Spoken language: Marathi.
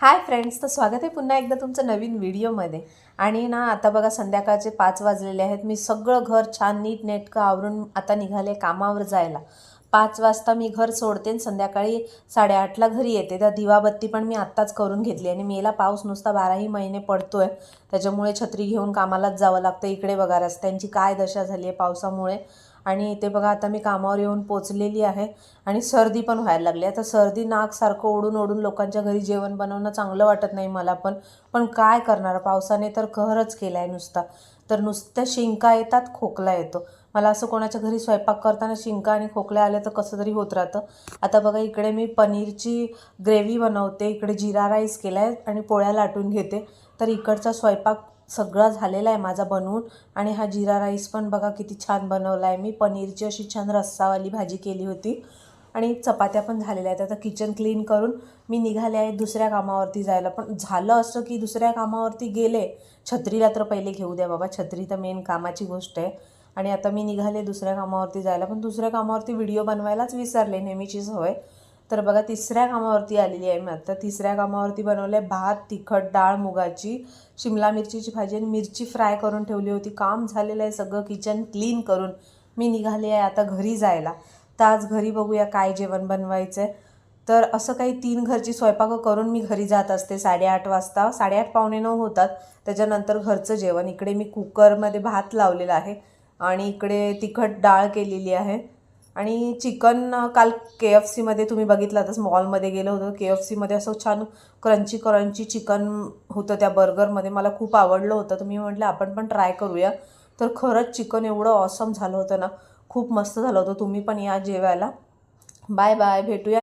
हाय फ्रेंड्स, तर स्वागत आहे पुन्हा एकदा तुमचं नवीन व्हिडिओमध्ये. आणि ना आता बघा संध्याकाळचे 5 वाजलेले आहेत. मी सगळं घर छान नीट नेटकं आवरून आता निघाले कामावर जायला. 5 वाजता मी घर सोडते आणि संध्याकाळी 8:30ला घरी येते. तर दिवाबत्ती पण मी आत्ताच करून घेतली आणि मेला पाऊस नुसता 12ही महिने पडतोय, त्याच्यामुळे छत्री घेऊन कामालाच जावं लागतं. इकडे बघा रस्त्यांची काय दशा झाली आहे पावसामुळे. आणि इथे बघा आता मी कामावर येऊन पोचलेली आहे आणि सर्दी पण व्हायला लागली. आता सर्दी नाक सारखं ओढून ओढून लोकांच्या घरी जेवण बनवणं चांगलं वाटत नाही मला पण काय करणार, पावसाने तर कहरच केला आहे नुसता. तर नुसत्या शिंका येतात, खोकला येतो. मला असं कोणाच्या घरी स्वयंपाक करताना शिंका आणि खोकल्या आले तर कसं तरी होत राहतं. आता बघा इकडे मी पनीरची ग्रेव्ही बनवते, इकडे जिरा राईस केला आहे आणि पोळ्या लाटून घेते. तर इकडचा स्वयंपाक सगळा झालेला आहे माझा बनवून. आणि हा जिरा राईस पण बघा किती छान बनवला आहे मी. पनीरची अशी छान रस्सावाली भाजी केली होती आणि चपात्या पण झालेल्या आहेत. आता किचन क्लीन करून मी निघाले आहे दुसऱ्या कामावरती जायला. पण झालं असं की दुसऱ्या कामावरती गेले, छत्रीला तर पहिले घेऊ द्या बाबा, छत्री तर मेन कामाची गोष्ट आहे. आणि आता मी निघाले दुसऱ्या कामावरती जायला, पण दुसऱ्या कामावरती व्हिडिओ बनवायलाच विसरले, नेहमीचीच होय. तर बघा तिसऱ्या कामावरती आलेली आहे मी आता. तिसऱ्या कामावरती बनवले भात, तिखट डाळ मुगाची, शिमला मिरचीची भाजी आणि मिरची फ्राय करून ठेवली होती. काम झालेलं आहे सगळं किचन क्लीन करून मी निघाली आहे आता घरी जायला. तर आज घरी बघूया काय जेवण बनवायचं आहे. तर असं काही 3 घरची स्वयंपाकं करून मी घरी जात असते 8:30 वाजता. 8:30 पावणे 9 होतात. त्याच्यानंतर घरचं जेवण. इकडे मी कुकरमध्ये भात लावलेला आहे आणि इकडे तिखट डाळ केलेली आहे. आणि चिकन काल KFCमध्ये तुम्ही बघितलातच, मॉलमध्ये गेलं होतं. KFCमध्ये असं छान क्रंची क्रंची चिकन होतं त्या बर्गरमध्ये. मला खूप आवडलं होतं, तर मी म्हटलं आपण पण ट्राय करूया. तर खरंच चिकन एवढं ऑसम झालं होतं ना, खूप मस्त झालं होतं. तुम्ही पण या जेवायला. बाय बाय, भेटूया.